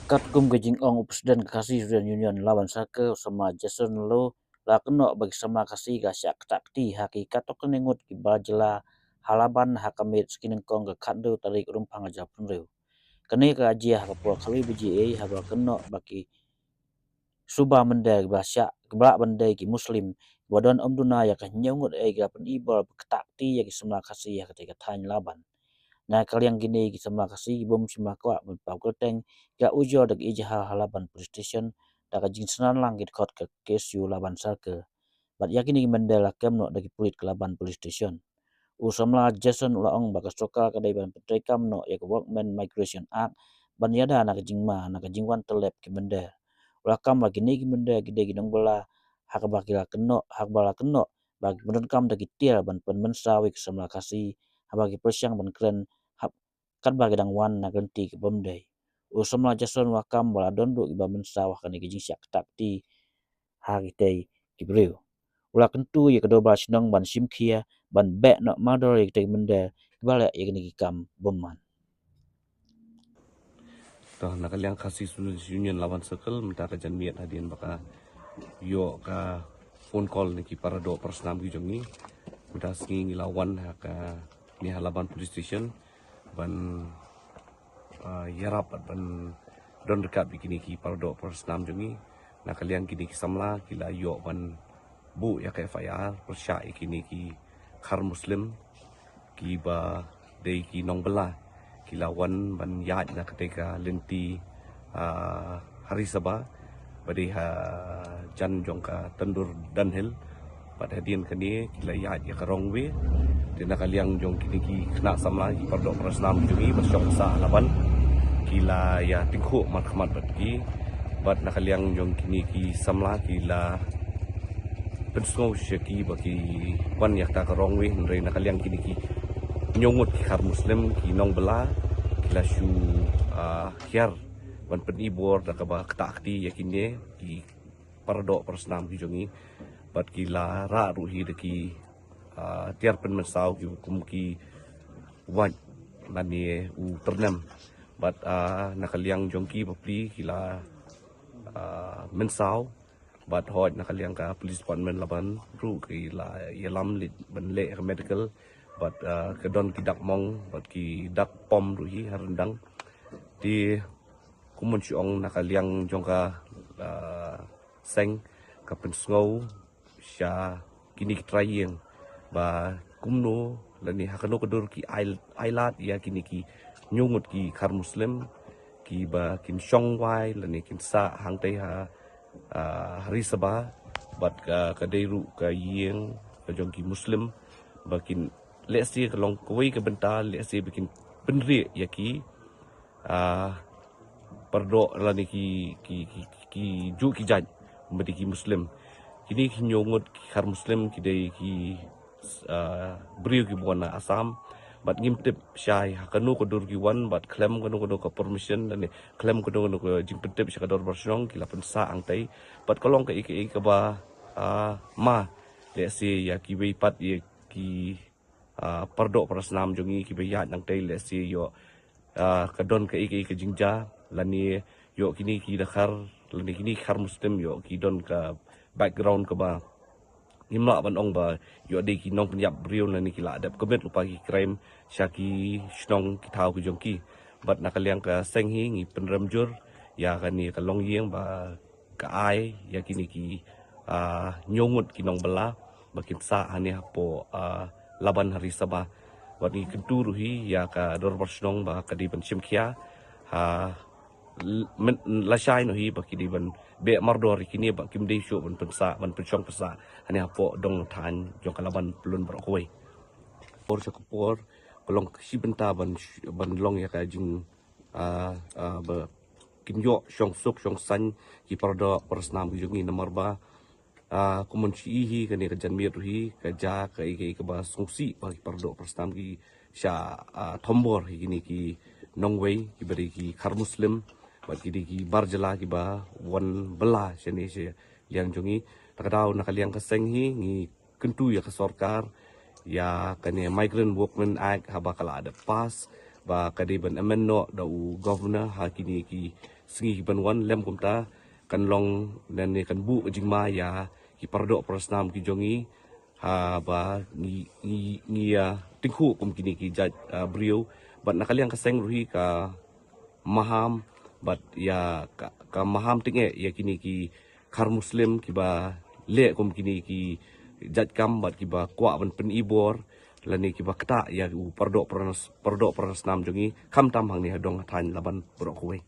Kat gum gajing ong presiden kasih Sudan Union lawan sake sama Jason lo la keno bagi sama kasih ga syak takti hakikat to kenengut ki bajela halaban hakamit skineng kong ga kando tarik rumpang aja punreu. Kene ka ajia hakapo kali beji haba keno bagi suba mendai ba syak gebak mendai ki muslim wadon omduna ya ka nyongut ga pen ibal takti ya ki sama kasih ya ketika tanya laban. Nah kalian gini sama kasih bom sama kwa pau keteng ga ujo dak ija halaban police station dak jing senan lang git kot ke kesu laban sarke bat yakini mendela kemno dagi pulit ke laban police station usamla Jason ulaong bakas soka kadai ban petrai kamno ya ke workman migration act ban yada nak jingwan telep ke mende ulakam lagi ni mende gide ginong bola hak bakila keno hak bala keno bagi menenkam dagi tiel ban pen mensawik samla kasih habagi persyang ban keren kat bagi dang wan na genti ke bomdai usamla Jason wakam bala dondo iba mensawah kan iki syak takti hari tei kibreu ula kentu ya kedoba sinong ban simkia ban be no mador ya tei mende bala ya ni kam bomman. Toh nakaliang kasih union lawan circle minta kajan miat hadian baka yo ka phone call niki para do persnam ki jongi minta singi lawan ka ni halaban police station ban yarap ban don dekat bikini ki para do persnam jongi nakaliang kini ki samla kila yo ban bu ya ka FIR persya ikini ki khar muslim ki ba dei ki nong bela kilawan ban yat na ketika lenti hari sabah badi jan jongka tendur danhil pada hadian kini kila yat ya karong we dina kaliang jong kini ki kena samla ki pardok prasnam jungi bersyok sa laban kila ya tingku marhamat batki bat nakaliang jong kini ki samla kila pensong syaki bagi wan ya ta karong we nre nakaliang kini ki nyongut khar muslim ki nong bela kila shu khiar ban penibor da kaba takti yakine ki pardo persnam ki jongi bat kila ra ruhi de ki tiar pen mesau ki kum ki wan nani u ternam bat nakaliang jongki papli kila mensau bat hoj nakaliang ka police department laban ru ki la yalam lit ban le medical bat kedon ki dak mong bat ki dak pom ruhi harendang di kumun siong nakaliang jongka seng ka pensngau sya kini trayeng ba kumno lani hakano kedur ki ailat ya kini ki nyungut ki khar muslim ki ba kin shong wai lani kin sa hang te ha hari sabah bat ka deiru ka yeng ka jong ki muslim bakin lesi kalong kuwi ke bental lesi bikin penri ya ki perdo lani ki ju ki jaj medi ki muslim kini ki nyongot ki khar muslim ki dei ki beriu ki buana asam bat ngimtip syai hakanu kodur ki wan bat klem kanu kodur ka permission dan klem kodur ka jing pentip syai kador bersong kila pensa angtai bat kolong ka iki ka ba ma lesi ya ki weipat ya ki pardo prasnam jongi ki bayat nang tai lesi yo kadon ka iki ka jingja lani yo kini ki dakhar lani kini khar muslim yo ki don ka background ka ba nimla ban ong ba yo de ki nong penyap brio lani ki la adap komet lupa ki crime syaki snong ki thau ki jongki bat nakaliang ka seng hi ngi penramjur ya kani ka long yeng ba ka ai ya kini ki nyongut ki nong bela bakin sa hani hapo laban hari sabah wani kentu ruhi ya ka dor bersnong ba ka di ban simkia la shai no hi ba ki di ban be mardor kini ba kim dei shu ban pensa ban penchong pesa hani hapo dong than jong kalaban pelun berokoi por sakupor kolong si benta ban long ya ka jing ba kin yo shong suk shong san ki pardo persnam jungi nomor ba kumun hi kani ka janmir hi ka ja ka iki ka ba sungsi ba ki pardo persnam ki sha thombor hi kini ki nongwei ki bari ki khar muslim ba ki di ki barjala ki ba wan bela shani she yang jongi takadau nakaliang ka seng hi ngi kentu ya ka sarkar ya kani migrant workmen act haba kala ada pas ba kadi ban amenno da u governor ha kini ki singi ban wan lem kumta kan long dan ni kan bu jingma ya ki pardo prosnam ki jongi ha ba ngi ya tingku kum kini ki jaj brio bat nakaliang kaseng ruhi ka maham bat ya ka maham tinge ya kini ki kar muslim ki ba le kum kini ki jaj kam bat ki ba kwa ban pen ibor lani ki ba kata ya u pardo prosnam jongi kam tam hang ni hadong than laban bro kuwe